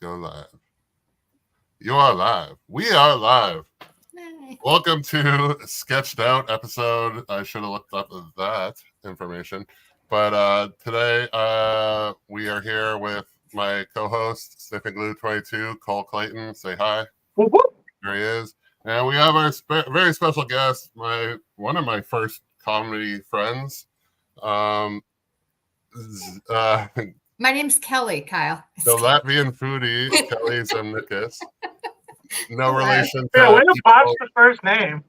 Go live. You are live. We are live. Welcome to Sketched Out episode. I should have looked up that information. But today we are here with my co-host, Sniffing Glue 22, Cole Clayton. Say hi. Whoop. There he is. And we have our very special guest, one of my first comedy friends. My name's Kelly, Kyle. The Latvian foodie, Kelly Zemnickis. No relation to. Yeah, way to botch the first name.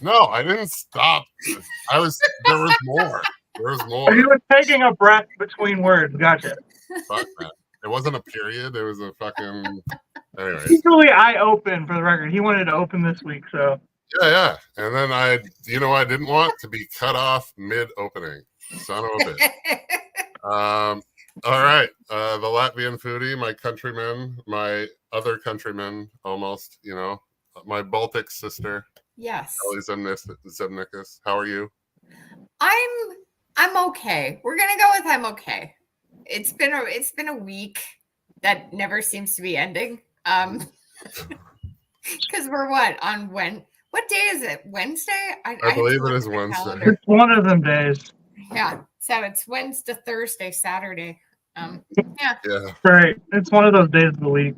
No, I didn't stop. There was more. You were taking a breath between words. Gotcha. Fuck that. It wasn't a period. It was a fucking. Anyway. Usually I open, for the record. He wanted to open this week, so. Yeah. And then I didn't want to be cut off mid-opening. Son of a bitch. All right. The Latvian foodie, my countryman, my other countryman, almost, my Baltic sister. Yes. Kelly Zemnickis. How are you? I'm okay. We're gonna go with I'm okay. It's been a week that never seems to be ending. Because we're what day is it? Wednesday? I believe it is Wednesday. It's one of them days. Yeah. So it's Wednesday, Thursday, Saturday. Yeah. Right. It's one of those days of the week.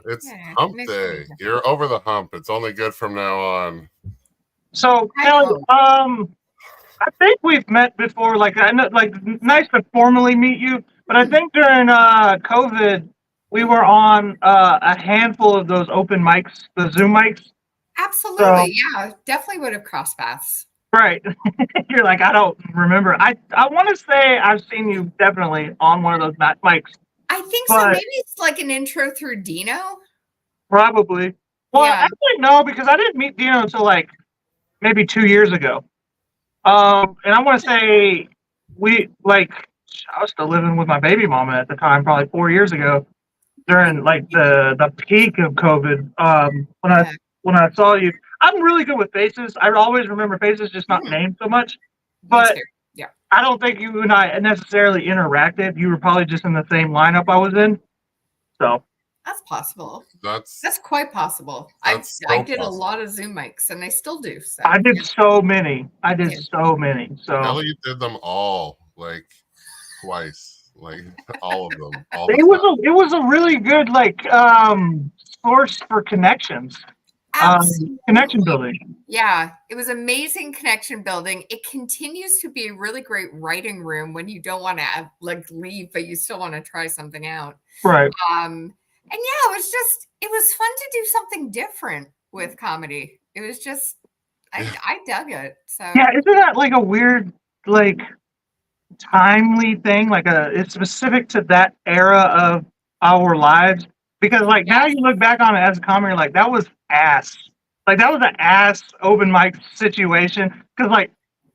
It's hump day. You're over the hump. It's only good from now on. So, Kelly, I think we've met before. Like, I know, nice to formally meet you. But I think during COVID, we were on a handful of those open mics, the Zoom mics. Absolutely. So, yeah, definitely would have crossed paths. Right. You're like, I don't remember. I want to say I've seen you definitely on one of those mics. I think so. Maybe it's like an intro through Dino. Probably. Well, actually, no, because I didn't meet Dino until like maybe 2 years ago. And I want to say I was still living with my baby mama at the time, probably 4 years ago, during like the peak of COVID. When I saw you. I'm really good with faces. I always remember faces, just not names so much. But yeah. I don't think you and I necessarily interacted. You were probably just in the same lineup I was in. So that's possible. That's quite possible. I did a lot of Zoom mics, and I still do. So. I did so many. So many. Kelly did them all like twice, like all of them. It was a really good source for connections. Connection building. Yeah, it was amazing connection building. It continues to be a really great writing room when you don't want to leave, but you still want to try something out. Right. And yeah, it was fun to do something different with comedy. It was just, I dug it. So yeah, isn't that like a weird, timely thing? It's specific to that era of our lives. Because now you look back on it as a comic, you're like, that was ass. That was an ass open mic situation. Because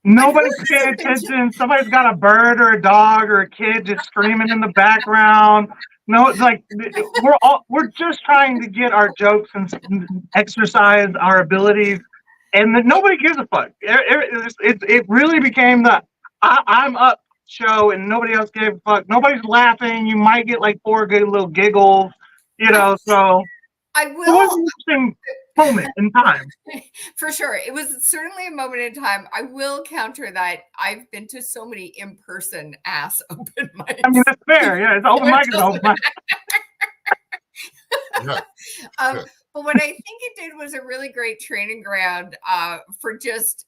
nobody's paying attention. Somebody's got a bird or a dog or a kid just screaming in the background. No, it's we're just trying to get our jokes and exercise our abilities, and nobody gives a fuck. It really became the I'm up show, and nobody else gave a fuck. Nobody's laughing. You might get 4 good little giggles. So I will. It was an interesting moment in time. For sure. It was certainly a moment in time. I will counter that. I've been to so many in-person ass open mics. I mean, that's fair. Yeah, it's open mic. But what I think it did was a really great training ground for just,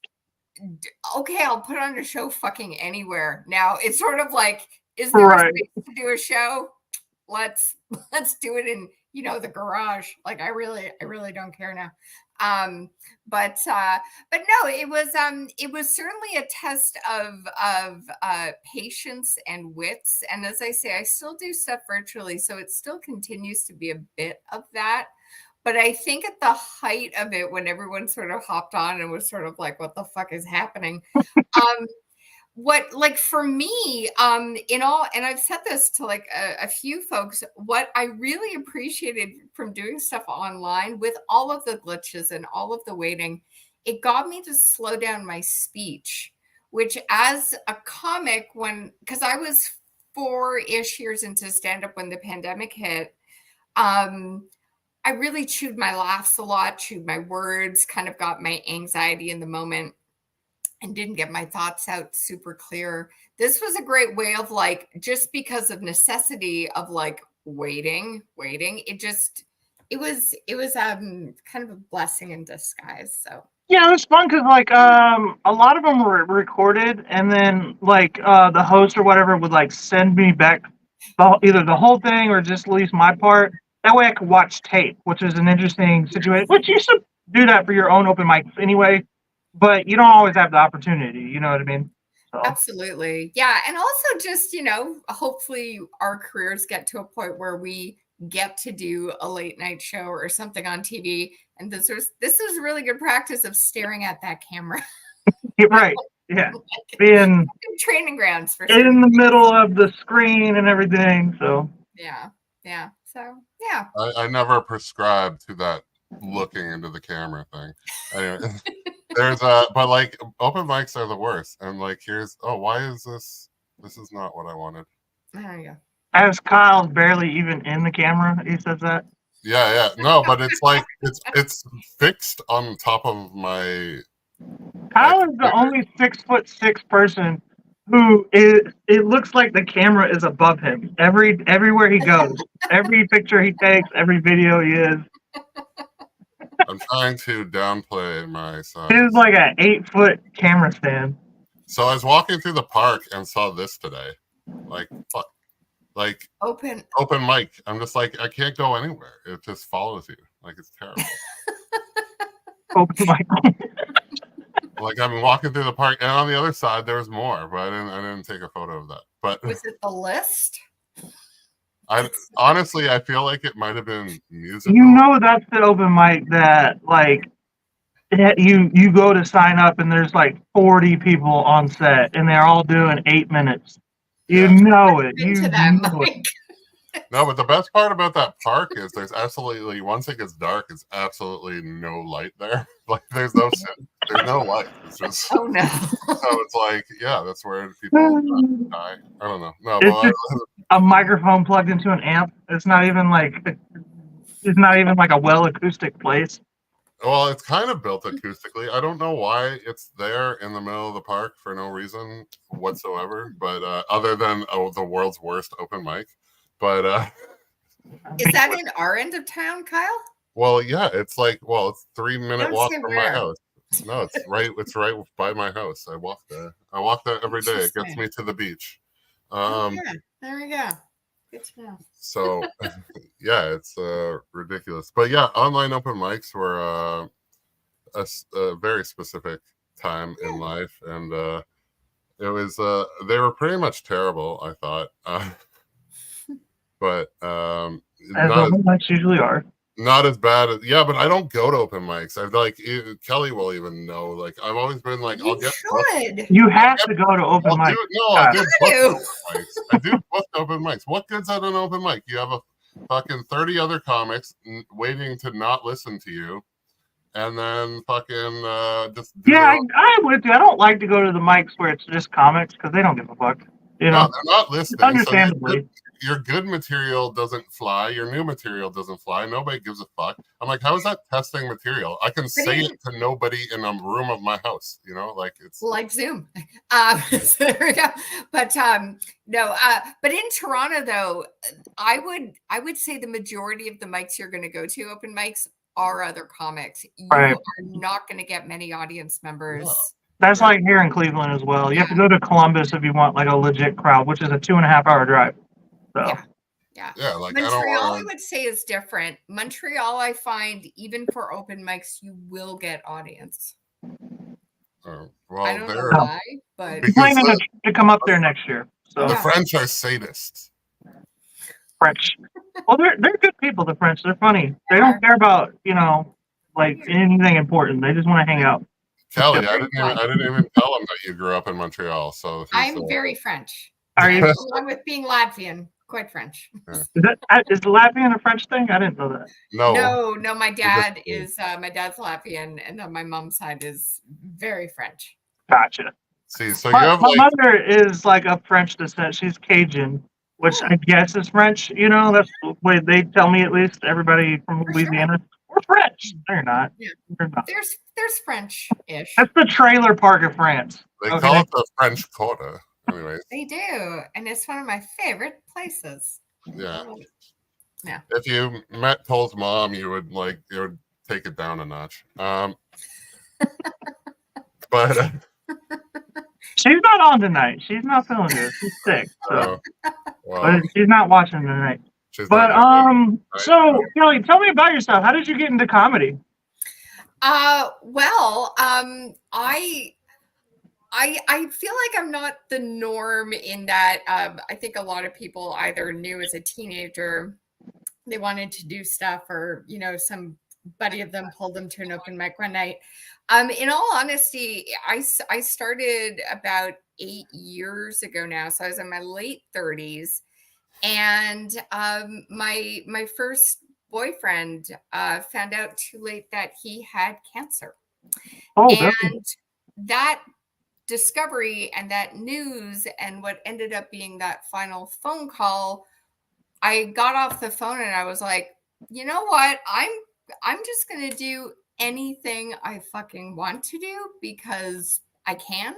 okay, I'll put on a show fucking anywhere. Now, it's sort of like, is there a space to do a show? Let's do it in the garage. I really don't care now. But no, it was certainly a test of patience and wits. And as I say, I still do stuff virtually, so it still continues to be a bit of that. But I think at the height of it, when everyone sort of hopped on and was sort of like, what the fuck is happening? For me, and I've said this to a few folks, what I really appreciated from doing stuff online with all of the glitches and all of the waiting, it got me to slow down my speech, which as a comic, because I was 4-ish years into stand-up when the pandemic hit, I really chewed my laughs a lot, chewed my words, kind of got my anxiety in the moment and didn't get my thoughts out super clear. This was a great way of like, just because of necessity of like waiting, it was kind of a blessing in disguise. So Yeah, it was fun because like a lot of them were recorded, and then like the host or whatever would like send me back either the whole thing or just at least my part. That way I could watch tape, which is an interesting situation. Which you should do that for your own open mics anyway, but you don't always have the opportunity. You know what I mean? So. Absolutely, yeah, and also just hopefully our careers get to a point where we get to do a late night show or something on TV. And this was really good practice of staring at that camera. Right. Yeah. Being training grounds for in the middle of the screen and everything. So yeah. So yeah. I never prescribed to that looking into the camera thing. Anyway, there's but like open mics are the worst. And like why is this? This is not what I wanted. There you go. As Kyle's barely even in the camera, he says that. Yeah. No, but it's like it's fixed on top of my. Kyle is the only 6'6" person who it looks like the camera is above him everywhere he goes. Every picture he takes, every video he is. I'm trying to downplay my size. He's like an 8-foot camera stand. So I was walking through the park and saw this today. Like fuck. Like open mic. I'm just like, I can't go anywhere. It just follows you. Like it's terrible. Open mic. Like I'm walking through the park, and on the other side there was more, but I didn't take a photo of that. But was it the list? I honestly feel like it might have been musical. That's the open mic that like you go to sign up and there's like 40 people on set and they're all doing 8 minutes. You know it. No, but the best part about that park is there's absolutely, once it gets dark, it's absolutely no light there. Like there's no light. It's just oh no. So it's like, yeah, that's where people die. I don't know. No, it's a microphone plugged into an amp. It's not even like a well acoustic place. Well, it's kind of built acoustically. I don't know why it's there in the middle of the park for no reason whatsoever, but other than the world's worst open mic. But is that in our end of town, Kyle? Well, yeah, it's like it's 3-minute walk from my house. No, it's right. It's right by my house. I walk there. Every day. It gets me to the beach. There we go. Good to know. So, yeah, it's ridiculous. But yeah, online open mics were a very specific time in life, and it was they were pretty much terrible, I thought. But as open mics usually are. Not as bad as but I don't go to open mics. I've like Kelly will even know. Like I've always been like, You have to go to open mics. I do book open mics. I do book open mics. What good's at an open mic? You have a fucking 30 other comics waiting to not listen to you, and then fucking just I'm with you. I don't like to go to the mics where it's just comics because they don't give a fuck. No, they're not listening. Understandably. So your good material doesn't fly. Your new material doesn't fly. Nobody gives a fuck. I'm like, how is that testing material? I can say it to nobody in a room of my house. Like it's like Zoom. So there we go. But no. But in Toronto, though, I would say the majority of the mics you're going to go to, open mics, are other comics. You are not going to get many audience members. Yeah. That's like here in Cleveland as well. You have to go to Columbus if you want like a legit crowd, which is a 2.5-hour drive. So. Yeah, like Montreal, I would say, is different. Montreal, I find, even for open mics, you will get audience. Well, I don't know why, but I'm planning to come up there next year. So the French are sadists. French. Well, they're good people. The French, they're funny. They don't care about like anything important. They just want to hang out. Kelly, I didn't even tell him that you grew up in Montreal. So I'm very French. Are you? Along with being Latvian, quite French. Yeah. Is Latvian a French thing? I didn't know that. No. My dad is my dad's Latvian, and then my mom's side is very French. Gotcha. See, so my mother is like of French descent. She's Cajun, which I guess is French. You know, that's the way they tell me, at least. Everybody from For sure. Louisiana. We're French. They're not. Yeah. They're not. There's French-ish. That's the trailer park of France. They Okay. call it the French Quarter. Anyways, They do, and it's one of my favorite places. yeah. Yeah. If you met Toll's mom, you would take it down a notch. But She's not on tonight. She's not feeling good. She's sick. So, well, but she's not watching tonight. she's But not so Kelly, tell me about yourself. How did you get into comedy? Well, I feel like I'm not the norm in that I think a lot of people either knew as a teenager they wanted to do stuff, or somebody of them pulled them to an open mic one night. In all honesty, I started about 8 years ago now, so I was in my late 30s, and my first boyfriend found out too late that he had cancer. Oh, and really? that discovery and that news and what ended up being that final phone call, I got off the phone and I was like, you know what? I'm just going to do anything I fucking want to do because I can.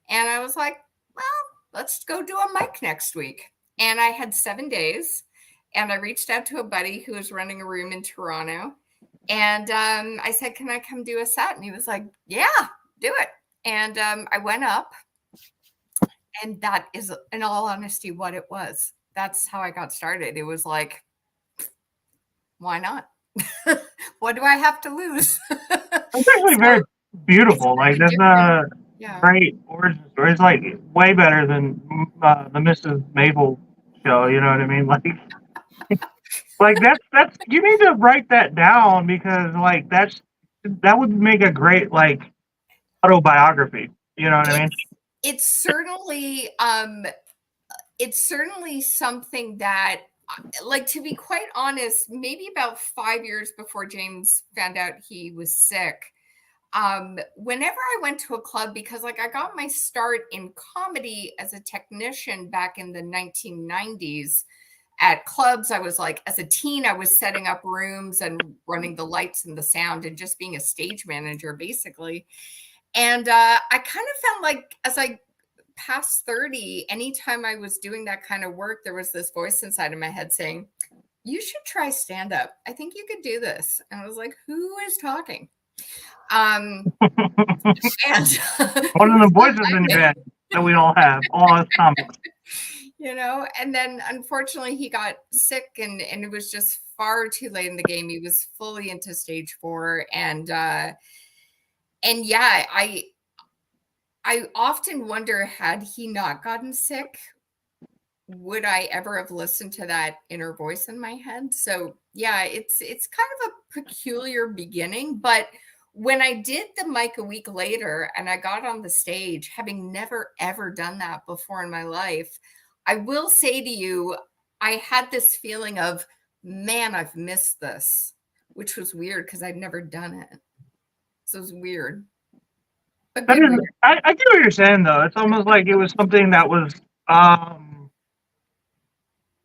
And I was like, well, let's go do a mic next week. And I had 7 days, and I reached out to a buddy who was running a room in Toronto. And I said, can I come do a set? And he was like, yeah, do it. And I went up, and that is, in all honesty, what it was. That's how I got started. It was like, why not? What do I have to lose? It's actually very beautiful. Like, that's a great origin story. It's like way better than the Mrs. Mabel show. You know what I mean? Like that's you need to write that down, because like that would make a great like autobiography. You know what I mean? It's certainly something that, like, to be quite honest, maybe about 5 years before James found out he was sick, whenever I went to a club, because like I got my start in comedy as a technician back in the 1990s at clubs. I was like, as a teen, I was setting up rooms and running the lights and the sound and just being a stage manager, basically. And I kind of found like, as I past 30, anytime I was doing that kind of work, there was this voice inside of my head saying, you should try stand-up. I think you could do this. And I was like, who is talking? And one of the voices in your head that we all have, all us comics. And then unfortunately he got sick, and it was just far too late in the game. He was fully into stage 4. And yeah, I often wonder, had he not gotten sick, would I ever have listened to that inner voice in my head? So yeah, it's kind of a peculiar beginning. But when I did the mic a week later and I got on the stage, having never ever done that before in my life, I will say to you, I had this feeling of, man, I've missed this, which was weird because I'd never done it. So it was weird. I get what you're saying, though. It's almost like it was something that was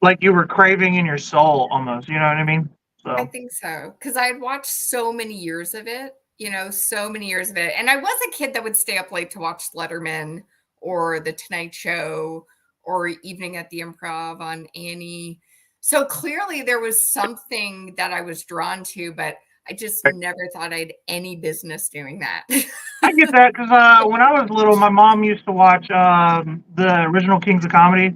like you were craving in your soul, almost. You know what I mean? So I think so, because I had watched so many years of it. So many years of it. And I was a kid that would stay up late to watch Letterman or The Tonight Show or Evening at the Improv on Annie. So clearly there was something that I was drawn to, but I just never thought I had any business doing that. I get that, because when I was little, my mom used to watch the original Kings of Comedy,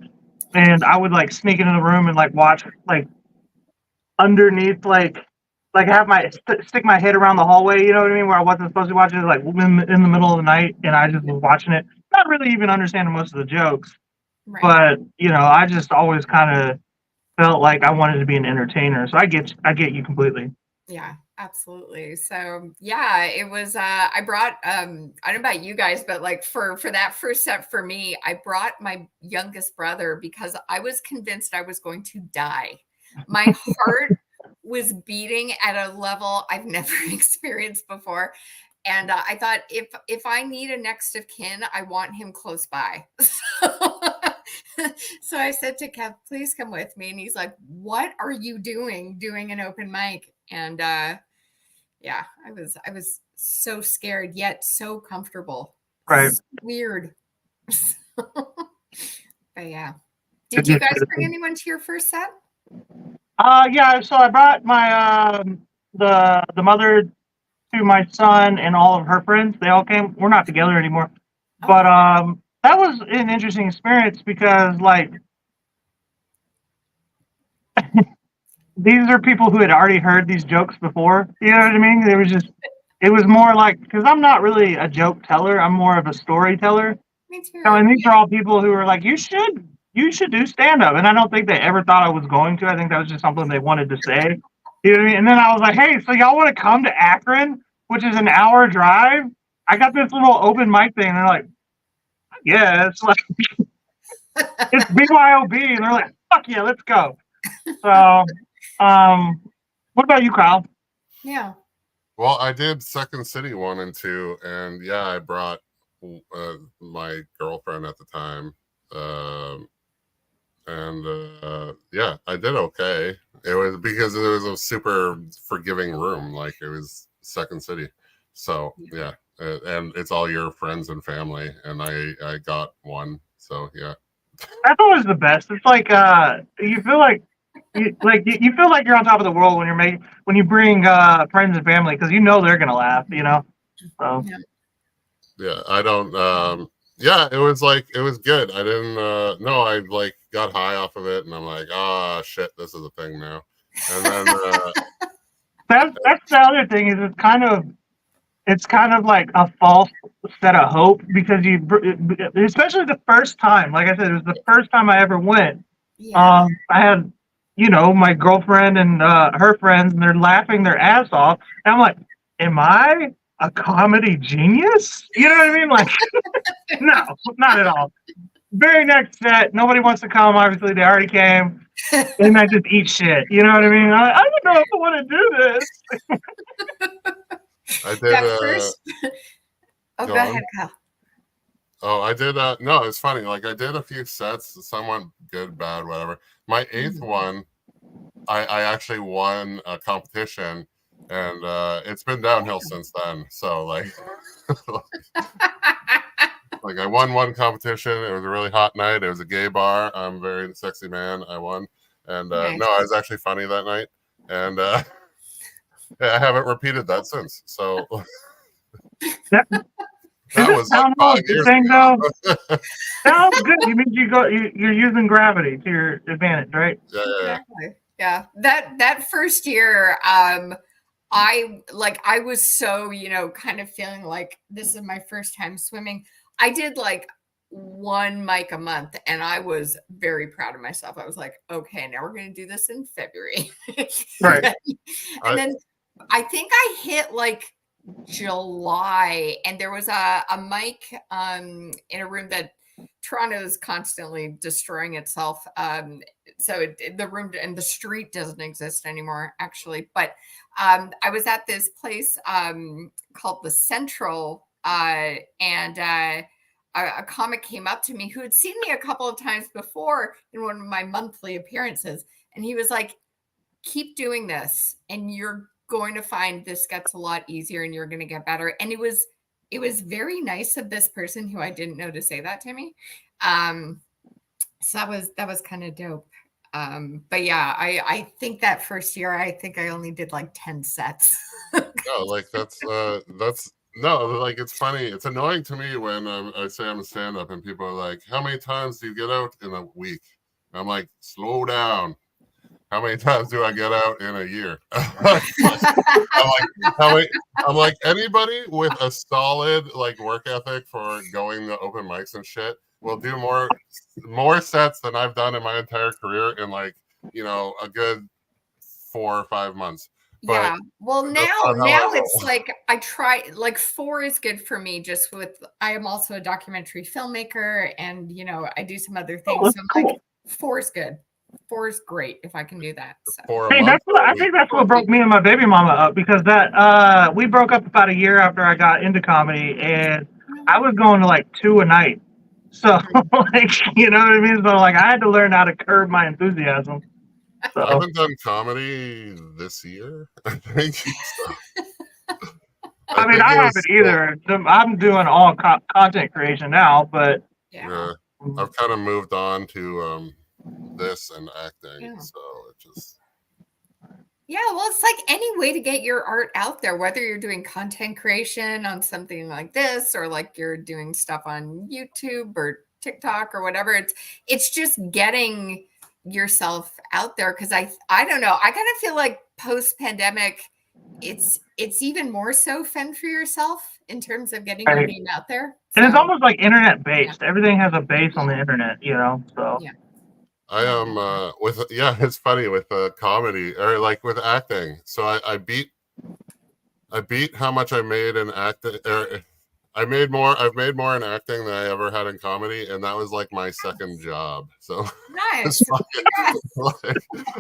and I would like sneak into the room and like watch like underneath like have my stick my head around the hallway. You know what I mean? Where I wasn't supposed to watch it, like in the middle of the night, and I just was watching it, not really even understanding most of the jokes. Right. But I just always kind of felt like I wanted to be an entertainer. So I get you completely. Yeah, absolutely. So yeah, it was, I brought, I don't know about you guys, but like for that first set for me, I brought my youngest brother because I was convinced I was going to die. My heart was beating at a level I've never experienced before. And I thought, if I need a next of kin, I want him close by. So I said to Kev, please come with me. And he's like, what are you doing an open mic? And yeah, I was so scared yet so comfortable. Right. Weird. But yeah. Did you guys bring anyone to your first set? Yeah, so I brought my the mother to my son and all of her friends. They all came. We're not together anymore. But that was an interesting experience because like these are people who had already heard these jokes before. You know what I mean? It was more like, because I'm not really a joke teller. I'm more of a storyteller. Me too. And these are all people who were like, you should do stand up. And I don't think they ever thought I was going to. I think that was just something they wanted to say. You know what I mean? And then I was like, hey, so y'all want to come to Akron, which is an hour drive? I got this little open mic thing. And they're like, yeah, it's like, it's BYOB. And they're like, fuck yeah, let's go. So, what about you, Kyle? Yeah. Well, I did Second City 1 and 2, and yeah, I brought my girlfriend at the time, and yeah, I did okay. It was because it was a super forgiving room, like it was Second City, so yeah, and it's all your friends and family, and I got one, so yeah. That's always the best. It's like you feel like you feel like you're on top of the world when you bring friends and family, because you know they're gonna laugh, you know. So yeah, I don't. Yeah, it was good. I didn't no, I like got high off of it, and I'm like, oh shit, this is a thing now. And then that's the other thing is it's kind of like a false set of hope, because especially the first time, like I said, it was the first time I ever went. Yeah. I had, my girlfriend and her friends, and they're laughing their ass off. And I'm like, am I a comedy genius? You know what I mean? Like, no, not at all. Very next set, nobody wants to come. Obviously, they already came. And I just eat shit. You know what I mean? I don't know if I want to do this. I did. First... Oh, go ahead, Kyle. Oh, I did. No, it's funny. Like I did a few sets. Some went good, bad, whatever. My eighth one, I actually won a competition, and it's been downhill since then. So like, like I won one competition. It was a really hot night. It was a gay bar. I'm a very sexy man. I won, and Nice. no, I was actually funny that night, and I haven't repeated that since. So. That was like 5 years ago. Sounds good. You mean you're using gravity to your advantage, right? Yeah. Exactly. Yeah. That first year, I was so, kind of feeling like this is my first time swimming. I did like one mic a month, and I was very proud of myself. I was like, okay, now we're going to do this in February. Right. And then I think I hit like July, and there was a mic in a room that Toronto is constantly destroying itself. So the room and the street doesn't exist anymore, actually. But I was at this place called the Central, and a comic came up to me who had seen me a couple of times before in one of my monthly appearances, and he was like, "Keep doing this, and you're going to find this gets a lot easier, and you're going to get better." And it was very nice of this person who I didn't know to say that to me. So that was kind of dope. But yeah, I think that first year, I think I only did like 10 sets. No, like that's no, like it's funny. It's annoying to me when I say I'm a stand-up and people are like, how many times do you get out in a week? And I'm like, slow down. How many times do I get out in a year? I'm like anybody with a solid like work ethic for going to open mics and shit will do more sets than I've done in my entire career in like, a good 4 or 5 months. But yeah. Well, now it's like I try, like 4 is good for me. Just with I am also a documentary filmmaker, and I do some other things. So I'm cool. like 4 is good. 4 is great if I can do that. So. Hey, I think that's what broke me and my baby mama up, because that we broke up about a year after I got into comedy, and I was going to like 2 a night. So, like, you know what I mean? So, like, I had to learn how to curb my enthusiasm. So, I haven't done comedy this year, I think. So, I mean, think I it was haven't either. I'm doing all content creation now, but Yeah. I've kind of moved on to this and acting, Yeah. so it just Yeah, well, it's like any way to get your art out there, whether you're doing content creation on something like this or like you're doing stuff on YouTube or TikTok or whatever. It's just getting yourself out there because I don't know. I kind of feel like post-pandemic, it's even more so fend for yourself in terms of getting your Right. name out there. and it's So, almost like internet based. Everything has a base on the internet, you know. So, yeah. I am with it's funny with comedy or like with acting. So I beat how much I made in acting. I've made more in acting than I ever had in comedy, and that was like my second job. So Nice.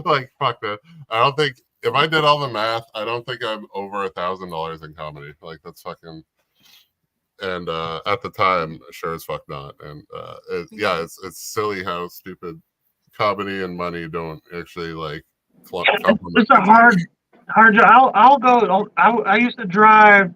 like fuck that. I don't think if I did all the math, I don't think I'm over $1,000 in comedy. Like that's fucking. And at the time, sure as fuck not. And it's silly how stupid comedy and money don't actually like complement. it's a hard job. I'll go. I used to drive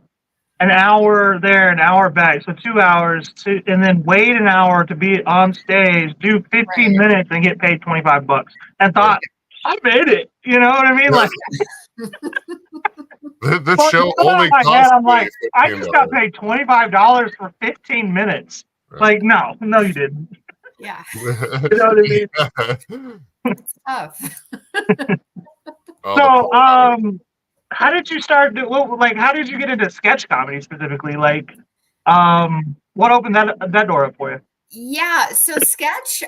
an hour there, an hour back, so 2 hours, and then wait an hour to be on stage, do 15 Right. minutes, and get paid $25, and thought I made it. You know what I mean? Like This show only my head, cost I'm me like, I just got $15. paid $25 for 15 minutes. Right. Like, no, you didn't. Yeah. You know what I mean? It's tough. So, how did you start? How did you get into sketch comedy specifically? Like, what opened that door up for you? Yeah, so sketch,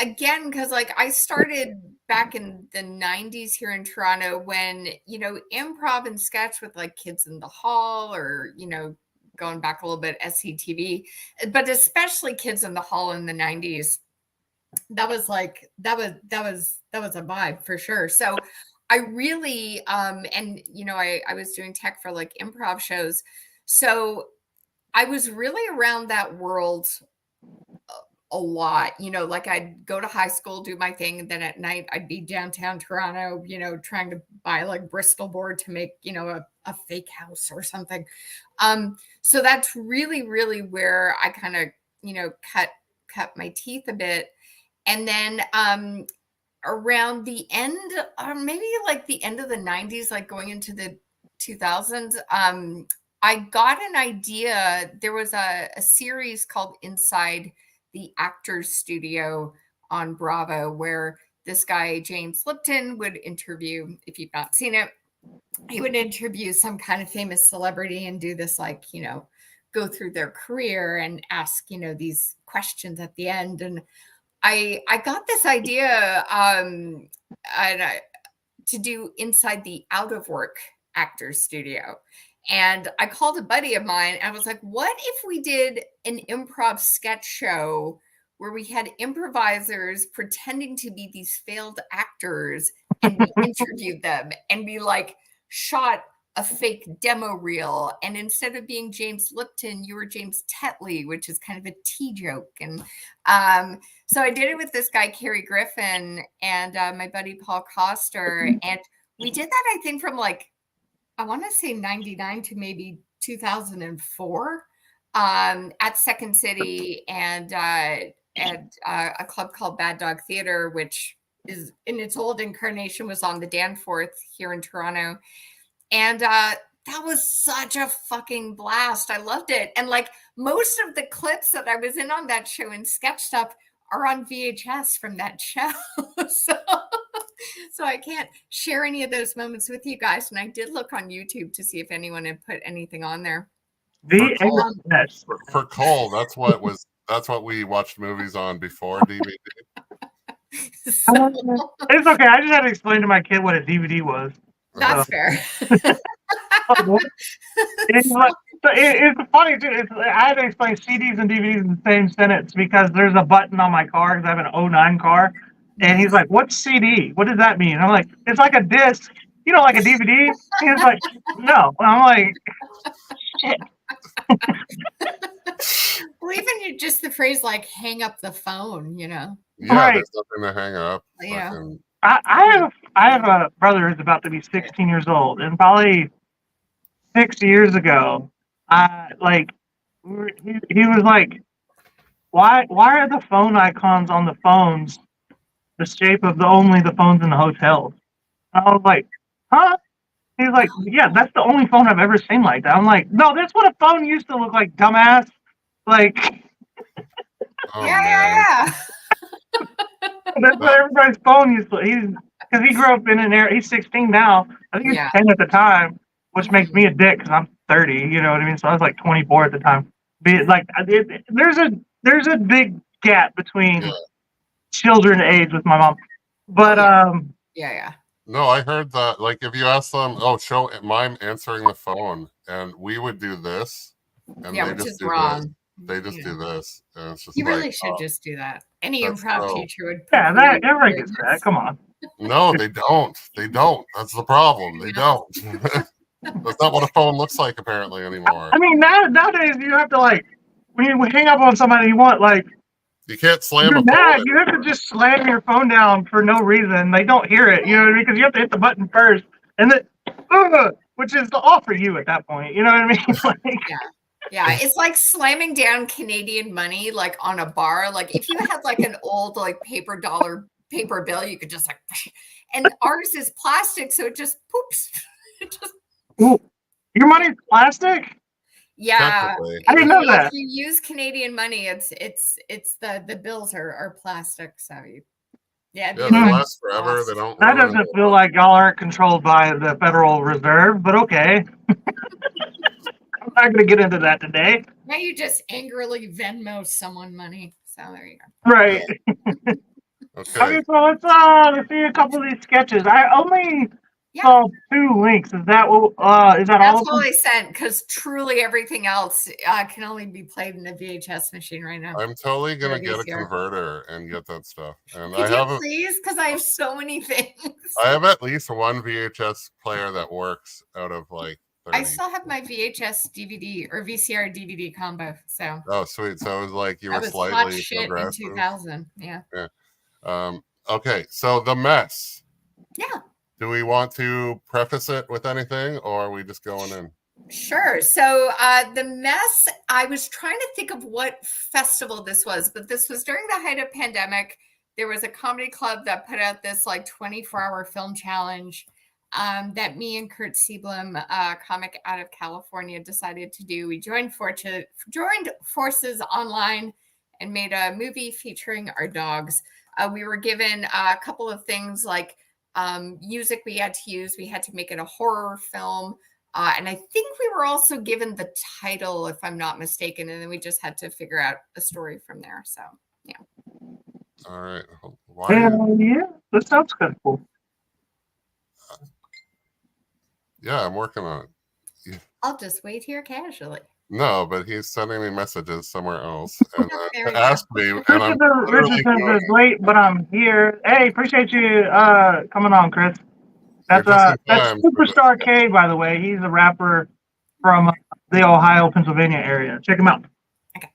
again, because like I started back in the 90s here in Toronto when, improv and sketch with like Kids in the Hall or, going back a little bit, SCTV, but especially Kids in the Hall in the 90s. That was like that was a vibe for sure. So I really and I was doing tech for like improv shows. So I was really around that world a lot, like I'd go to high school, do my thing, and then at night I'd be downtown Toronto, trying to buy like Bristol board to make, a fake house or something. So that's really, really where I kind of, cut my teeth a bit. And then around the end, or maybe like the end of the 90s, like going into the 2000s, I got an idea. There was a series called Inside the Actors Studio on Bravo, where this guy, James Lipton, would interview, if you've not seen it, he would interview some kind of famous celebrity and do this, like, go through their career and ask, these questions at the end. And I got this idea to do Inside the Out of Work Actors Studio. And I called a buddy of mine and I was like, what if we did an improv sketch show where we had improvisers pretending to be these failed actors and we interviewed them and we like shot a fake demo reel. And instead of being James Lipton, you were James Tetley, which is kind of a tea joke. And so I did it with this guy, Kerry Griffin, and my buddy, Paul Coster. And we did that, I think, from like, I want to say 99 to maybe 2004 at Second City and at a club called Bad Dog Theater, which is in its old incarnation was on the Danforth here in Toronto. And that was such a fucking blast. I loved it. And like most of the clips that I was in on that show and sketch stuff are on VHS from that show. So I can't share any of those moments with you guys. And I did look on YouTube to see if anyone had put anything on there. VHS. For Cole, that's what we watched movies on before DVD. So, It's okay. I just had to explain to my kid what a DVD was. that's fair. It's funny too. I had to explain CDs and DVDs in the same sentence because there's a button on my car because I have an 09 car. And he's like, what's CD? What does that mean? I'm like, it's like a disc. You know, like a DVD? He's like, no. And I'm like, shit. Well, even just the phrase like "hang up the phone," Yeah, Right. there's nothing to hang up. Yeah. Fucking, I have a brother who's about to be 16 years old, and probably 6 years ago, like he was like, why are the phone icons on the phones the shape of only the phones in the hotels? And I was like, huh? He's like, yeah, that's the only phone I've ever seen like that. I'm like, no, that's what a phone used to look like, dumbass. Like, oh yeah, man. yeah. that's what everybody's phone used to. Because he grew up in an era. He's 16 now. I think he was Yeah. 10 at the time, which makes Mhm. me a dick because I'm 30. You know what I mean? So I was like 24 at the time. There's a big gap between Yeah. children age with my mom. But Yeah. No, I heard that. Like, if you ask them, "Oh, show mime answering the phone," and we would do this, and Yeah, they which just is do this. wrong. They just Yeah. do this, and it's just You like, really should just do that. Any that's improv so. teacher would. yeah, poo-poo you everybody for gets this. that. Come on. No, they don't. They don't. That's the problem. They Yeah. don't. That's not what a phone looks like apparently anymore. I mean, nowadays you have to like when you hang up on somebody you want like. You can't slam You're a phone. mad. You have to just slam your phone down for no reason. They don't hear it. You know what I mean? Because you have to hit the button first, and then, which is all for you at that point. You know what I mean? Like, Yeah, it's like slamming down Canadian money like on a bar. Like if you had like an old like paper bill, you could just like, and ours is plastic, so it just poops. It just, ooh, your money's plastic. yeah. Technically, I didn't know that. If you use Canadian money, it's the bills are plastic. So Yeah, the they Hmm. last forever. They don't That ruin. doesn't feel like y'all aren't controlled by the Federal Reserve, but okay. I'm not gonna get into that today. Now you just angrily Venmo someone money. So there you go. Right. Okay. Okay, so let's see a couple of these sketches. I only Yeah. saw 2 links. Is that what? Is that all That's of all them? I sent because truly everything else can only be played in a VHS machine right now. I'm totally gonna Or get a VCR. converter and get that stuff. And Could you please? Because I have so many things. I have at least one VHS player that works out of like 30. I still have my VHS DVD or VCR DVD combo. So Oh, sweet. So it was like you that were was hot slightly shit in progressive. 2000. Yeah. Okay, so the mess. Yeah. Do we want to preface it with anything, or are we just going in? Sure. So the mess, I was trying to think of what festival this was, but this was during the height of pandemic. There was a comedy club that put out this like 24-hour film challenge that me and Kurt Sieblum, a comic out of California, decided to do. We joined forces online and made a movie featuring our dogs. We were given a couple of things like music we had to use. We had to make it a horror film. And I think we were also given the title, if I'm not mistaken, and then we just had to figure out a story from there. So, yeah. All right. Why? Yeah, that sounds kind of cool. Yeah, I'm working on it. I'll just wait here casually. No, but he's sending me messages somewhere else and There we ask me, and I'm Richard says late, but I'm here. Hey, appreciate you coming on, Chris. That's Superstar K, by the way. He's a rapper from the Ohio, Pennsylvania area. Check him out. Okay.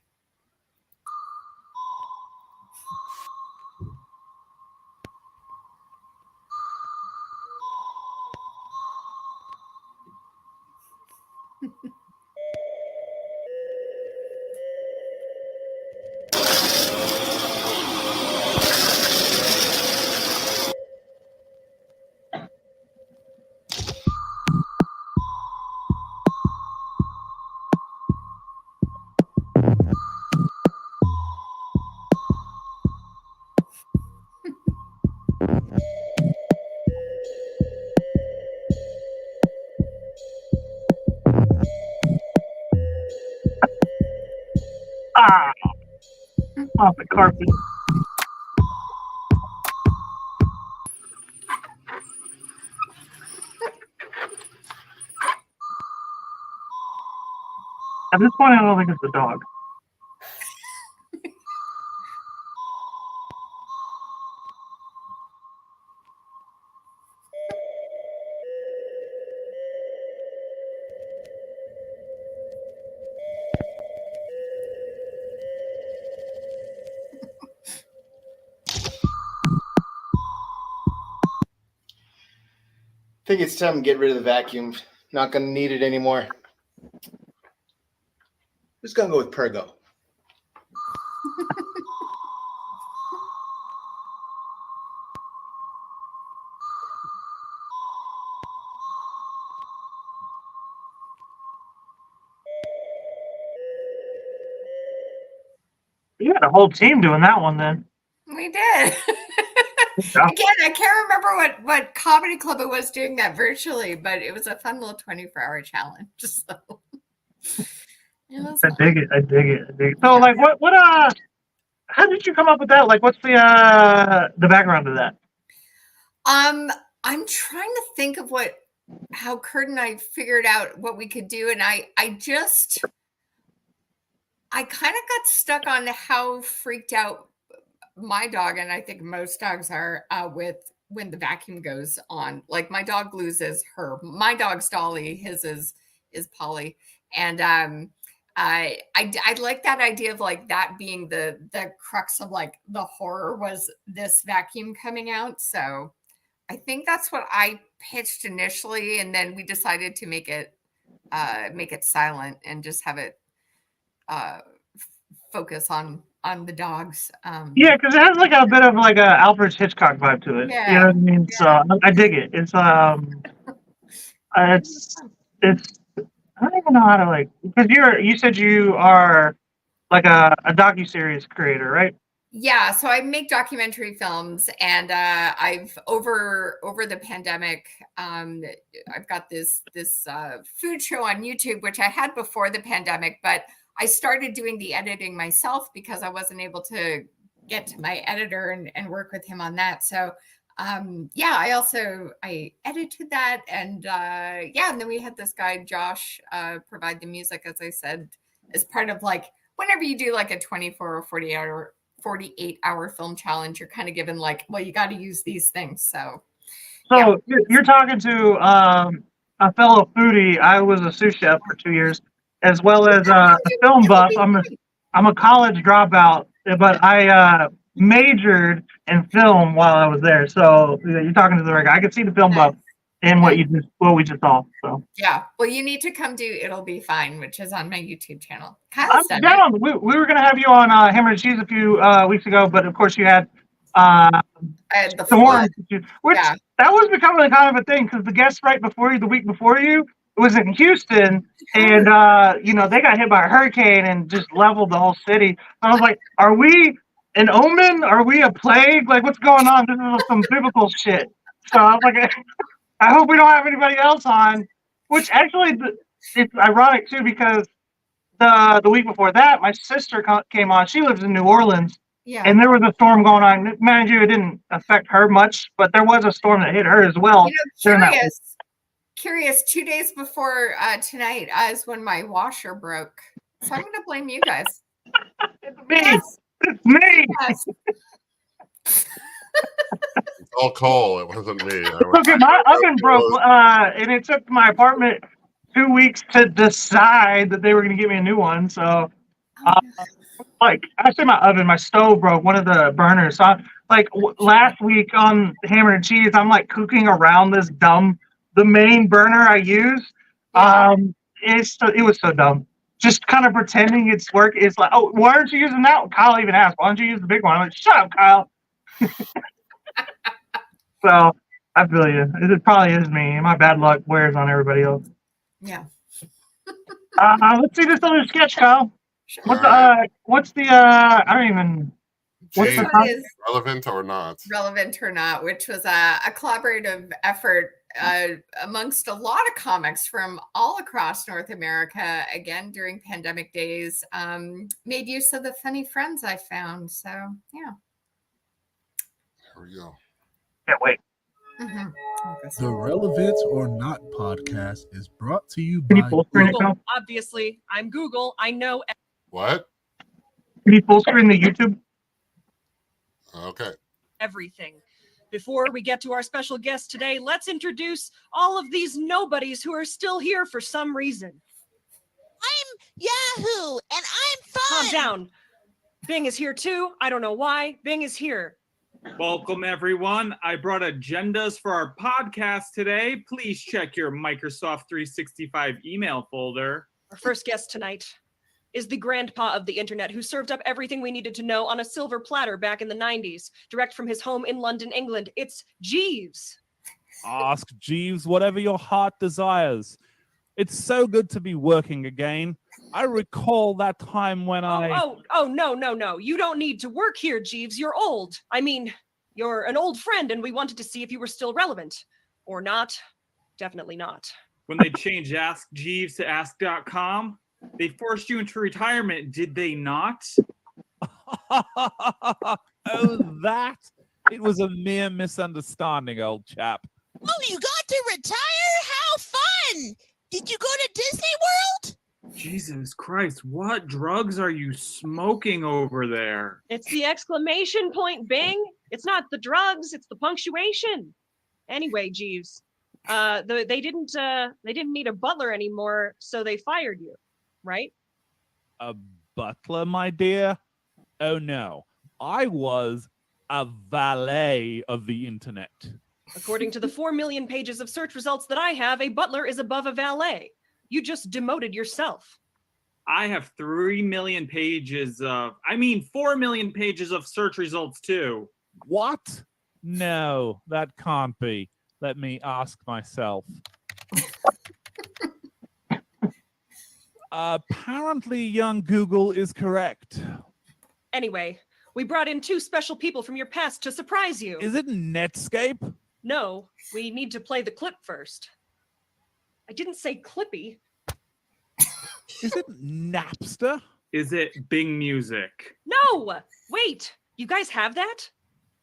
Ah, off the carpet. At this point, I don't think it's the dog. think it's time to get rid of the vacuum. Not going to need it anymore. Just going to go with Pergo. You had a whole team doing that one then. We did. Yeah. Again, I can't remember what comedy club it was doing that virtually, but it was a fun little 24-hour challenge. So it was I fun. dig it. I dig it. So, like, what, how did you come up with that? Like, what's the background of that? I'm trying to think of how Kurt and I figured out what we could do, and I kind of got stuck on how freaked out my dog, and I think most dogs are, with when the vacuum goes on. Like, my dog loses my dog's Dolly, his is Polly, and I like that idea of like that being the crux of like the horror was this vacuum coming out. So I think that's what I pitched initially, and then we decided to make it silent and just have it focus on the dogs. Yeah, because it has like a bit of like a Alfred Hitchcock vibe to it. Yeah, You know what I mean? yeah. So I dig it. It's I don't even know how to like, because you said you are like a docuseries creator, right? Yeah, so I make documentary films, and I've over the pandemic, I've got this food show on YouTube, which I had before the pandemic, but I started doing the editing myself because I wasn't able to get to my editor and work with him on that. So yeah, I edited that, and and then we had this guy Josh provide the music, as I said, as part of like whenever you do like a 24 or 48-hour film challenge, you're kind of given like, well, you got to use these things. So you're talking to a fellow foodie. I was a sous chef for 2 years, as well as a film buff. I'm a college dropout, but I majored in film while I was there. So you're talking to the right guy. I could see the film buff in what we just saw. So yeah, well, you need to come do It'll Be Fine, which is on my YouTube channel. I'm down. We were gonna have you on Hammer and Cheese a few weeks ago, but of course you had the flood, which that was becoming kind of a thing because the guest right before you, the week before you, was in Houston, and they got hit by a hurricane and just leveled the whole city. So I was like, are we an omen? Are we a plague? Like, what's going on? This is some biblical shit. So I was like, I hope we don't have anybody else on. Which actually, it's ironic too because the week before that, my sister came on. She lives in New Orleans. Yeah. And there was a storm going on. Mind you, it didn't affect her much, but there was a storm that hit her as well. Curious, 2 days before tonight is when my washer broke. So I'm going to blame you guys. It's me. Yes. It's me. Yes. It's all Cole. It wasn't me. Okay, my oven broke, and it took my apartment 2 weeks to decide that they were going to give me a new one. So, like, I say my stove broke, one of the burners. So, last week on Hammer and Cheese, I'm like cooking around the main burner I use. Yeah. It was so dumb. Just kind of pretending it's work. It's like, oh, why aren't you using that one? Kyle even asked, why don't you use the big one? I'm like, shut up, Kyle. So I feel you. It probably is me. My bad luck wears on everybody else. Yeah. Let's see this other sketch, Kyle. Sure. What's the I don't even. What's the relevant or not? Relevant or not, which was a collaborative effort amongst a lot of comics from all across North America. Again, during pandemic days, made use of the funny friends I found. So yeah. Here we go. Can't wait. Mm-hmm. The Relevant or Not podcast is brought to you by Google. Obviously, I'm Google. I know. What? Can you full screen the YouTube? Okay. Everything. Before we get to our special guest today, let's introduce all of these nobodies who are still here for some reason. I'm Yahoo, and I'm fun. Calm down. Bing is here too. I don't know why. Bing is here. Welcome, everyone. I brought agendas for our podcast today. Please check your Microsoft 365 email folder. Our first guest tonight is the grandpa of the internet who served up everything we needed to know on a silver platter back in the 90s, direct from his home in London, England. It's Jeeves. Ask Jeeves whatever your heart desires. It's so good to be working again. I recall that time when No. You don't need to work here, Jeeves. You're old. I mean, you're an old friend, and we wanted to see if you were still relevant. Or not. Definitely not. When they changed Ask Jeeves to Ask.com, they forced you into retirement, did they not? Oh, that? It was a mere misunderstanding, old chap. Oh, you got to retire? How fun! Did you go to Disney World? Jesus Christ, what drugs are you smoking over there? It's the exclamation point, Bing. It's not the drugs, it's the punctuation. Anyway, Jeeves, they didn't need a butler anymore, so they fired you, right? A butler, my dear? Oh, no. I was a valet of the internet. According to the 4 million pages of search results that I have, a butler is above a valet. You just demoted yourself. I have 4 million pages of search results too. What? No, that can't be. Let me ask myself. Apparently, young Google is correct. Anyway, we brought in 2 special people from your past to surprise you. Is it Netscape? No, we need to play the clip first. I didn't say Clippy. Is it Napster? Is it Bing Music? No! Wait, you guys have that?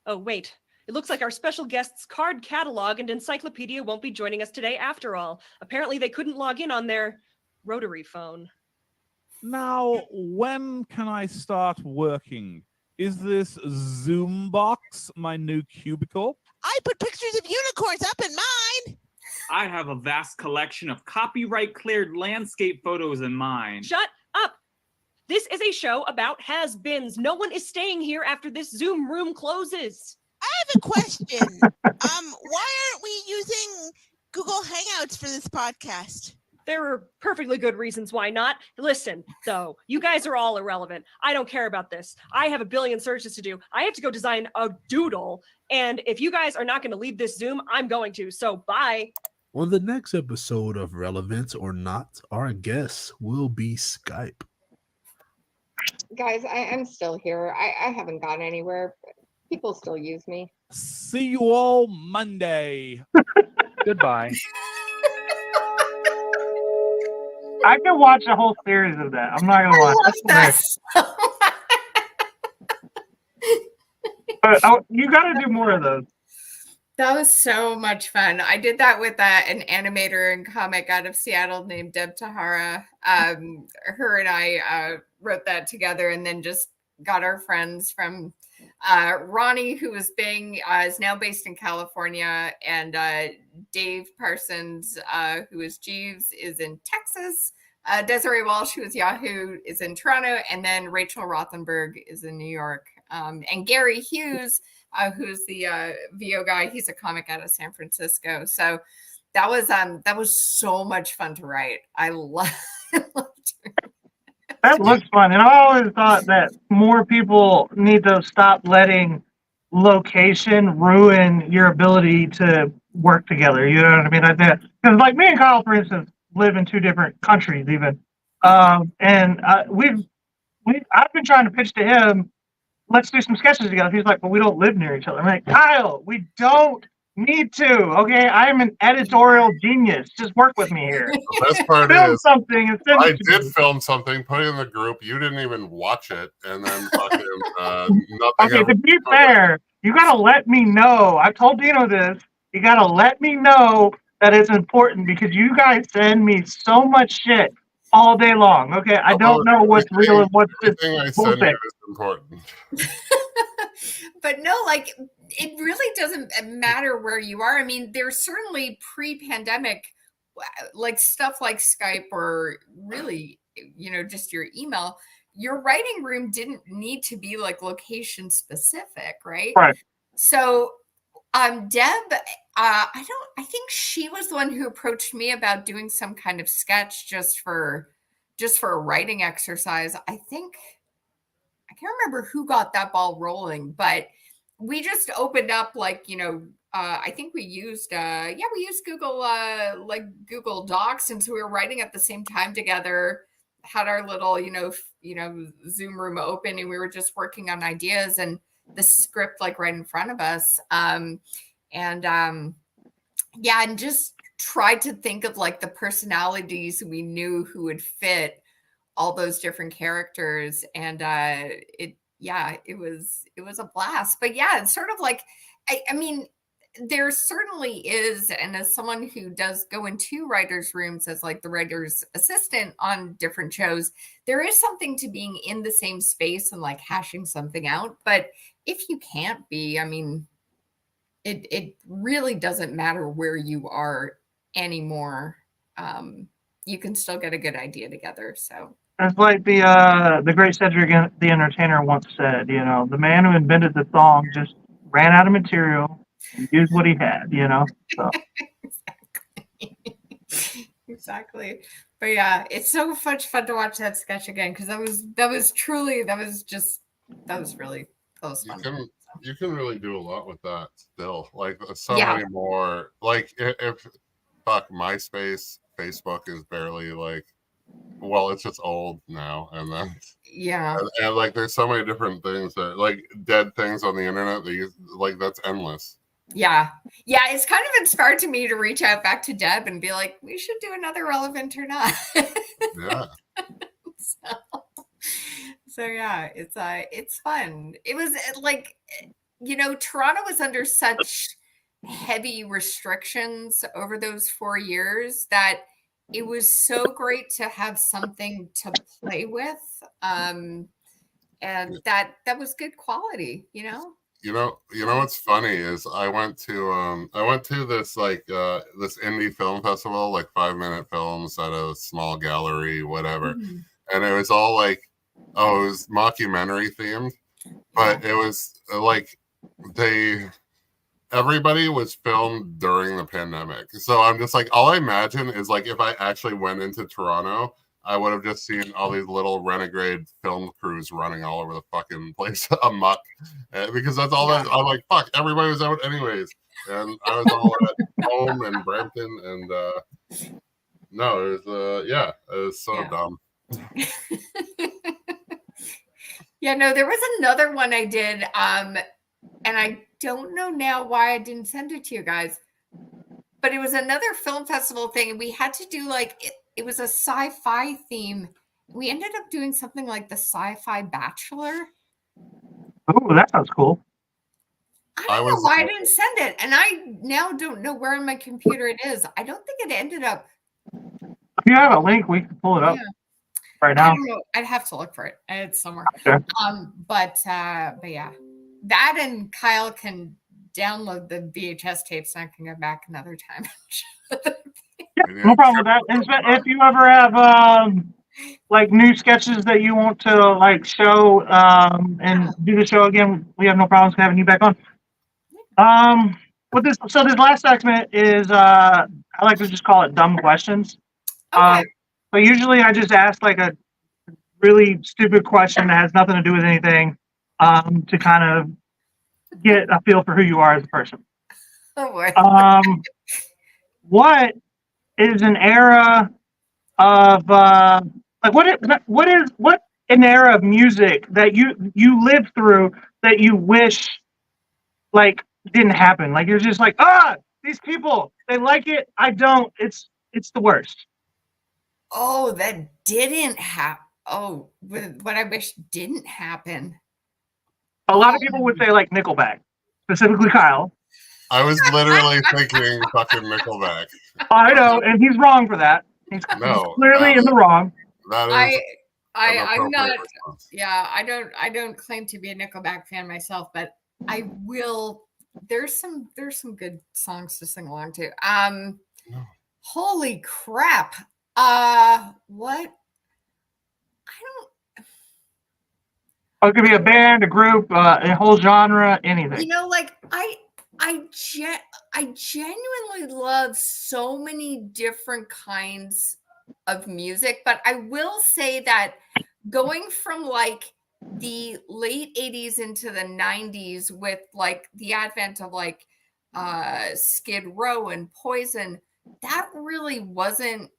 Oh, wait. It looks like our special guest's card catalog and encyclopedia won't be joining us today after all. Apparently they couldn't log in on their rotary phone. Now, when can I start working? Is this Zoom box my new cubicle? I put pictures of unicorns up in mine. I have a vast collection of copyright-cleared landscape photos in mine. Shut up! This is a show about has-beens. No one is staying here after this Zoom room closes. I have a question. Why aren't we using Google Hangouts for this podcast? There are perfectly good reasons why not. Listen, though, you guys are all irrelevant. I don't care about this. I have a billion searches to do. I have to go design a doodle. And if you guys are not going to leave this Zoom, I'm going to. So bye. On the next episode of Relevance or Not, our guest will be Skype. Guys, I'm still here. I haven't gone anywhere. People still use me. See you all Monday. Goodbye. I could watch a whole series of that. I'm not gonna lie. That's hilarious. But you got to do more of those. That was so much fun. I did that with an animator and comic out of Seattle named Deb Tahara. Her and I wrote that together, and then just got our friends from Ronnie, who was Bing, is now based in California, and Dave Parsons, who is Jeeves, is in Texas. Desiree Walsh, who is Yahoo, is in Toronto, and then Rachel Rothenberg is in New York. And Gary Hughes, who's the VO guy, he's a comic out of San Francisco. So that was so much fun to write. I loved it. That looks fun. And I always thought that more people need to stop letting location ruin your ability to work together. You know what I mean? Because like me and Kyle, for instance, live in 2 different countries even. And I've been trying to pitch to him, let's do some sketches together. He's like, well, we don't live near each other. I'm like, Kyle, we don't need to. Okay, I'm an editorial genius. Just work with me here. The best part Film is, something and send I it to did me. film something, put it in the group. You didn't even watch it, and then fucking nothing. Okay, ever- to be fair, you gotta let me know. I told Dino this. You gotta let me know that it's important because you guys send me so much shit all day long. Okay, I don't know what's real and what's just Everything I send you bullshit. is important. But no, like, it really doesn't matter where you are. I mean, there's certainly pre-pandemic, like stuff like Skype or really, just your email. Your writing room didn't need to be like location specific, right? Right. So Deb, I think she was the one who approached me about doing some kind of sketch just for a writing exercise. I can't remember who got that ball rolling, but we just opened up like, I think we used Google like Google Docs, and so we were writing at the same time together, had our little, Zoom room open, and we were just working on ideas and the script like right in front of us. And just tried to think of like the personalities we knew who would fit all those different characters, and it was a blast. But yeah, it's sort of like I mean, there certainly is, and as someone who does go into writers' rooms as like the writer's assistant on different shows, there is something to being in the same space and like hashing something out. But if you can't be, I mean, it really doesn't matter where you are anymore. You can still get a good idea together. So It's like the great Cedric the Entertainer once said, the man who invented the song just ran out of material and used what he had, So exactly. But yeah, it's so much fun to watch that sketch again, because that was really fun. You can really do a lot with that still. Like so Yeah. many more. Like if MySpace, Facebook is barely like, well, it's just old now, and then Yeah. and like there's so many different things that like dead things on the internet that you like, that's endless. Yeah. It's kind of inspired to me to reach out back to Deb and be like, we should do another Relevant or Not. Yeah. So yeah, it's fun. It was like, Toronto was under such heavy restrictions over those 4 years that it was so great to have something to play with. And that was good quality, You know what's funny is I went to this like this indie film festival, like 5-minute films at a small gallery, whatever. Mm-hmm. And it was all like, it was mockumentary themed, but it was like everybody was filmed during the pandemic. So I'm just like, all I imagine is like if I actually went into Toronto, I would have just seen all these little renegade film crews running all over the fucking place amok, because that's all that I'm like, fuck, everybody was out anyways. And I was all at home in Brampton, and no, it was so dumb. Yeah, no, there was another one I did, and I don't know now why I didn't send it to you guys, but it was another film festival thing, and we had to do like it was a sci-fi theme. We ended up doing something like the Sci-Fi Bachelor. Oh, that sounds cool. I don't know why I didn't send it, and I now don't know where on my computer it is. I don't think it ended up. If you have a link, we can pull it up right now. I don't know. I'd have to look for it. It's somewhere. Sure. But yeah, that, and Kyle can download the VHS tapes, and I can go back another time. No problem with that. If you ever have like new sketches that you want to like show and do the show again, we have no problems having you back on. With this last segment is I like to just call it dumb questions. Okay. So usually I just ask like a really stupid question that has nothing to do with anything, to kind of get a feel for who you are as a person. Oh boy. What is an era of like what an era of music that you lived through that you wish like didn't happen? Like you're just like, these people, they like it, I don't. It's the worst. Oh, that didn't happen. Oh, what I wish didn't happen. A lot of people would say like Nickelback, specifically Kyle. I was literally thinking fucking Nickelback. I know, and he's wrong for that. He's clearly in the wrong. That is I'm not. Response. Yeah, I don't claim to be a Nickelback fan myself, but I will. There's some good songs to sing along to. Holy crap! What? Oh, it could be a band, a group, a whole genre, anything. You know, like I genuinely love so many different kinds of music, but I will say that going from like the late 80s into the 90s with like the advent of like Skid Row and Poison, that really wasn't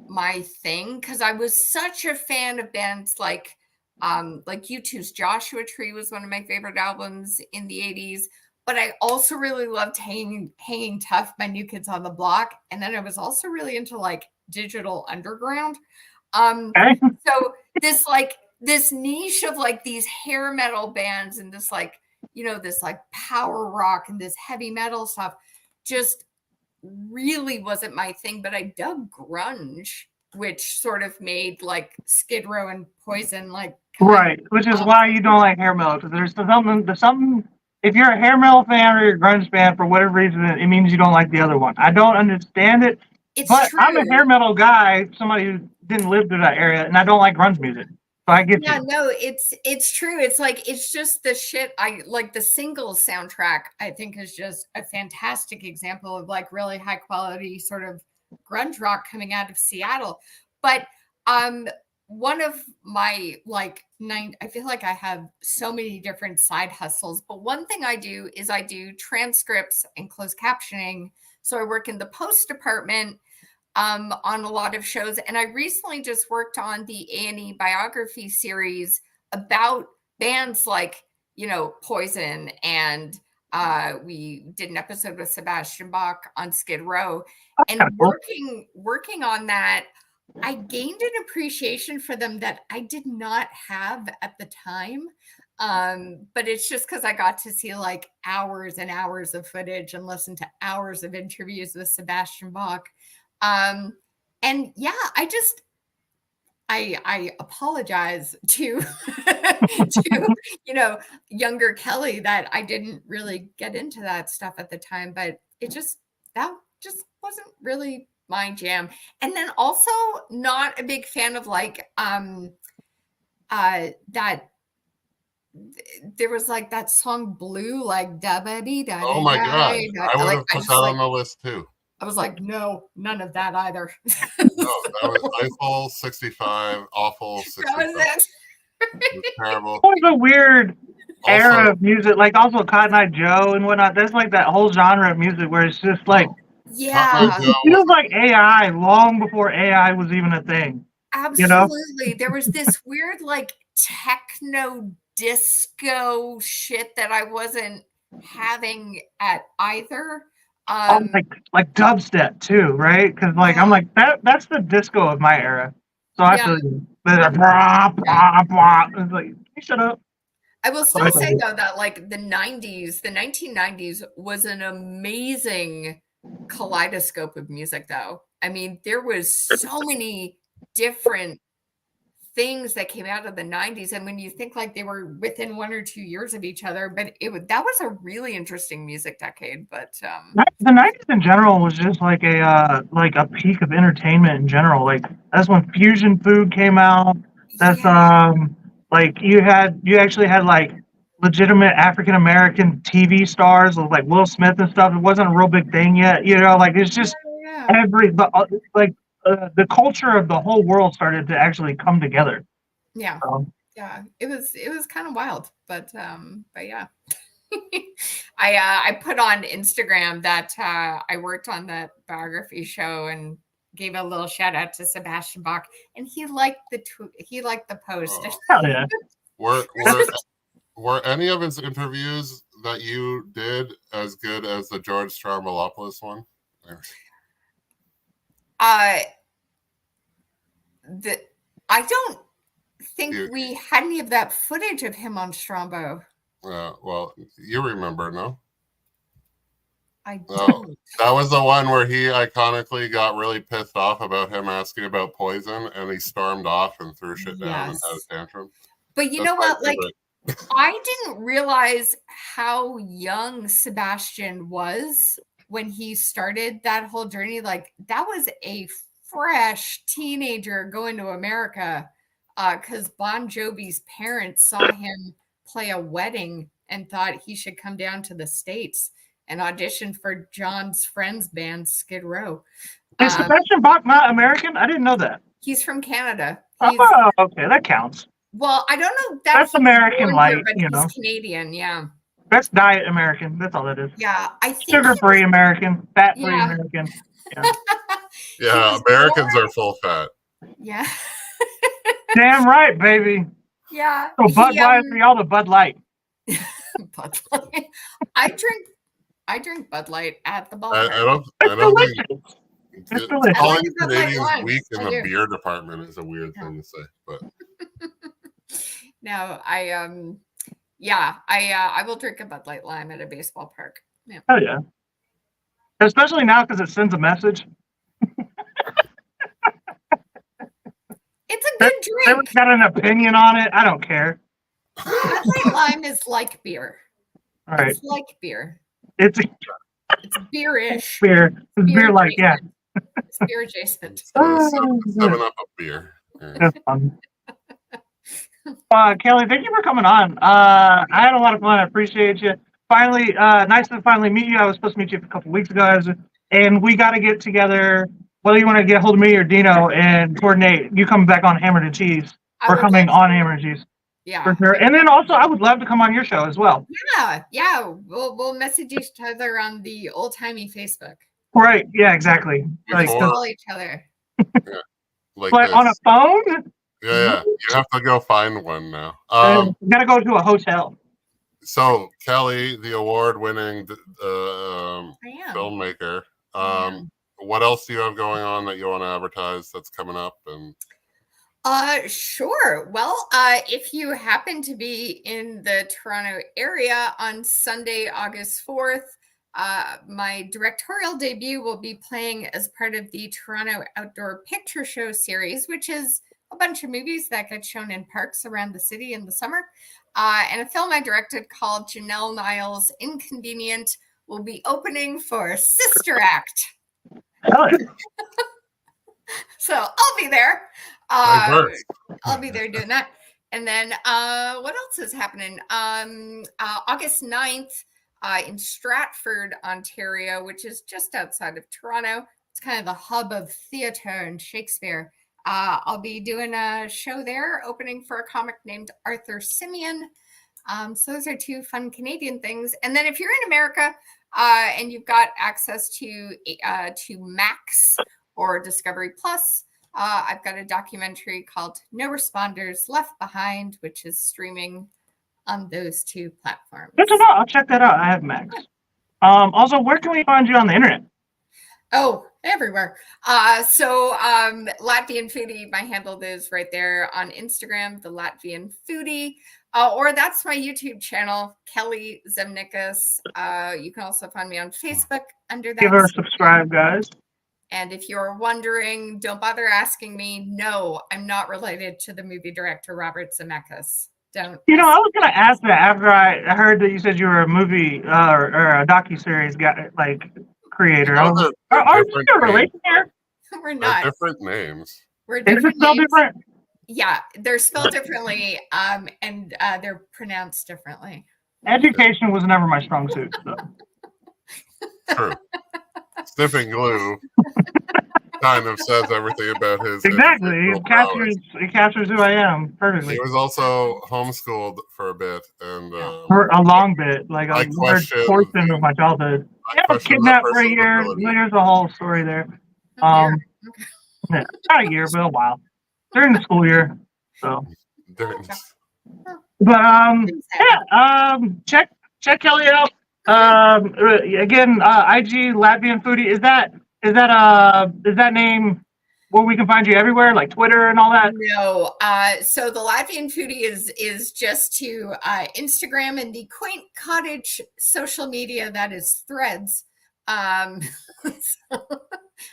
my thing because I was such a fan of bands like U2's Joshua Tree was one of my favorite albums in the 80s, but I also really loved Hanging Tough by New Kids on the Block, and then I was also really into like Digital Underground. Okay. So this niche of like these hair metal bands and this like, you know, this like power rock and this heavy metal stuff just really wasn't my thing, but I dug grunge, which sort of made like Skid Row and Poison like Right, which is why you don't like hair metal, because there's something. If you're a hair metal fan or you're a grunge fan, for whatever reason, it means you don't like the other one. I don't understand it, it's but true. I'm a hair metal guy, somebody who didn't live through that area, and I don't like grunge music. So I get Yeah, you. no, it's true. It's like it's just the shit. I like the singles soundtrack, I think is just a fantastic example of like really high quality sort of grunge rock coming out of Seattle. But one of my like I feel like I have so many different side hustles, but one thing I do is I do transcripts and closed captioning. So I work in the post department on a lot of shows. And I recently just worked on the A&E biography series about bands like, you know, Poison. And we did an episode with Sebastian Bach on Skid Row. And working on that, I gained an appreciation for them that I did not have at the time. But it's just because I got to see like hours and hours of footage and listen to hours of interviews with Sebastian Bach. And yeah, I apologize to to you know younger Kelly that I didn't really get into that stuff at the time, but that just wasn't really my jam. And then also not a big fan of like that there was like that song Blue, like da ba dee da. Oh my god, I would have put that on the list too. I was like, no, none of that either. No, that was Eiffel 65, awful 65. That was it. It was terrible. It was a weird era of music, like also Cotton Eye Joe and whatnot. There's like that whole genre of music where it's just like, yeah, it feels like AI long before AI was even a thing. Absolutely. You know? There was this weird like techno disco shit that I wasn't having at either. Like dubstep too, right? Because like I'm like that's the disco of my era. So I feel it's like hey, shut up. I will still say though that like the 1990s was an amazing kaleidoscope of music though. I mean, there was so many different things that came out of the 90s, and when you think like they were within 1 or 2 years of each other, but that was a really interesting music decade. But the 90s in general was just like a peak of entertainment in general. Like that's when fusion food came out. That's like you actually had like legitimate African American TV stars with like Will Smith and stuff. It wasn't a real big thing yet, you know. Like it's just the culture of the whole world started to actually come together. Yeah, yeah, it was kind of wild, but yeah. I put on Instagram that I worked on that biography show and gave a little shout out to Sebastian Bach, and he liked the post. Hell yeah. Were any of his interviews that you did as good as the George Stroumboulopoulos one? I don't think we had any of that footage of him on Strombo. Well, you remember, no? I don't. That was the one where he iconically got really pissed off about him asking about Poison, and he stormed off and threw shit down and had a tantrum. But you know what? Like, I didn't realize how young Sebastian was when he started that whole journey. Like, that was a fresh teenager going to America. because Bon Jovi's parents saw him play a wedding and thought he should come down to the States and audition for John's friend's band, Skid Row. Is Sebastian Bach not American? I didn't know that. He's from Canada. Oh, okay, that counts. Well, I don't know. That's American light, here, but you he's know. Canadian, yeah. That's diet American. That's all that is. Yeah, I think Sugar-free American, fat-free Yeah. American. Yeah. Yeah, Americans are full fat. Yeah. Damn right, baby. Yeah. So Budweiser, y'all the Bud Light. Bud Light. I drink Bud Light at the bar. I don't It's delicious. think It's delicious. calling I like Canadians wine. weak in I the do. beer department is a weird thing to say, but No, I will drink a Bud Light Lime at a baseball park. Yeah. Oh yeah. Especially now because it sends a message. It's a good Everyone's drink. got an opinion on it. I don't care. Bud Light Lime is like beer. All right. It's like beer. It's It's beer-ish. beer. It's beer like, yeah. It's beer adjacent. Oh, seven up a beer. Yeah. that's fun. Kelly, thank you for coming on. I had a lot of fun. I appreciate you. Finally, nice to finally meet you. I was supposed to meet you a couple weeks ago, and we got to get together. Whether you want to get hold of me or Dino and coordinate, you coming back on Hammered and Cheese. I We're would coming love on to. Hammered and Cheese Yeah. for sure. And then also, I would love to come on your show as well. Yeah. We'll message each other on the old timey Facebook. Right? Yeah, exactly. Like, Before- Call each other. Like but this. on a phone, Yeah, you have to go find one now. you gotta go to a hotel. So Kelly, the award-winning I am. filmmaker, Yeah. what else do you have going on that you want to advertise that's coming up? And Sure. Well, if you happen to be in the Toronto area on Sunday, August 4th, my directorial debut will be playing as part of the Toronto Outdoor Picture Show series, which is a bunch of movies that get shown in parks around the city in the summer. And a film I directed called Janelle Niles' Inconvenient will be opening for Sister Act. Hell yeah. So I'll be there. Diverse. I'll be there doing that. And then what else is happening? August 9th in Stratford, Ontario, which is just outside of Toronto. It's kind of the hub of theater and Shakespeare. I'll be doing a show there, opening for a comic named Arthur Simeon. So those are two fun Canadian things. And then if you're in America and you've got access to Max or Discovery Plus, I've got a documentary called No Responders Left Behind, which is streaming on those two platforms. Good to know. I'll check that out. I have Max. Also, where can we find you on the internet? Oh, everywhere. Latvian Foodie, my handle is right there on Instagram, the Latvian Foodie. Or that's my YouTube channel, Kelly Zemnickis. You can also find me on Facebook under that. Give her a subscribe, guys. And if you're wondering, don't bother asking me. No, I'm not related to the movie director Robert Zemeckis. Don't. You know, I was gonna ask that after I heard that you said you were a movie or a docu-series guy, like creator. You know, they're Are you different a relation here? We're They're not. different names. We're Is different. it spelled names. different? Yeah, they're spelled differently, and they're pronounced differently. Education was never my strong suit. So. True. Sniffing glue kind of says everything about his Exactly. individual prowess. It captures who I am perfectly. He was also homeschooled for a bit, and For a long bit, like I a large question- portion of my childhood. I Yeah, I was question that kidnapped for a person's year. ability. There's a whole story there. Oh, dear. Yeah, not a year, but a while during the school year. So, During- but check Kelly out. Again, IG Latvian Foodie. Is that name where we can find you everywhere, like Twitter and all that? No. So the Latvian Foodie is just to Instagram and the quaint cottage social media that is Threads. So,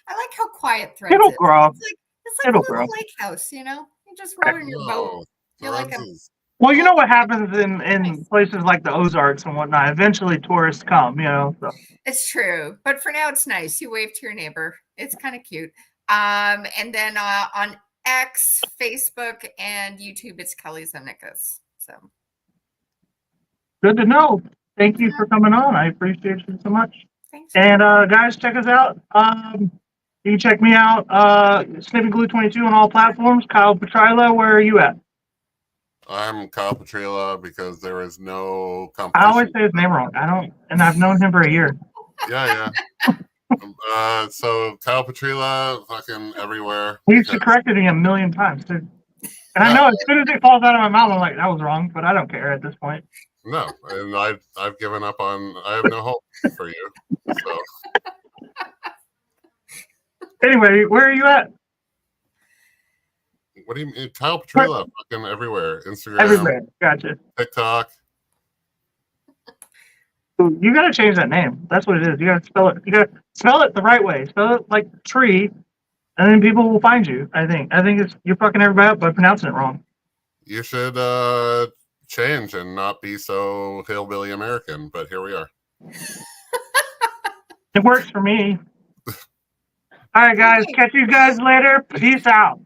I like how quiet Threads It'll is. grow. It's like It'll a little grow. lake house, you know? You just row in your boat. No, You're like Threads a- is- Well, you know what happens in places like the Ozarks and whatnot. Eventually, tourists come. You know. So. It's true, but for now it's nice. You wave to your neighbor. It's kind of cute. And then on X, Facebook, and YouTube, it's Kelly Zemnickis. So Good to know. Thank you for coming on. I appreciate you so much. thanks. And guys, check us out. You can check me out, Sniffing Glue 22 on all platforms. Kyle Petrila, where are you at? I'm Kyle Petrila because there is no I competition. always say his name wrong. And I've known him for a year. Yeah. So Kyle Petrila, fucking everywhere. He's because- corrected me a million times, too. And I know as soon as it falls out of my mouth, I'm like, that was wrong, but I don't care at this point. No, and I've given up on. I have no hope for you. So Anyway, where are you at? what do you mean, Kyle Petrila? Fucking everywhere. Instagram, Everywhere. Gotcha. TikTok. Ooh, you gotta change that name. That's what it is. You gotta spell it. You gotta spell it the right way. Spell it like tree, and then people will find you. I think it's you're fucking everybody up by pronouncing it wrong. You should change and not be so hillbilly American. But here we are. It works for me. All right, guys. Catch you guys later. Peace out.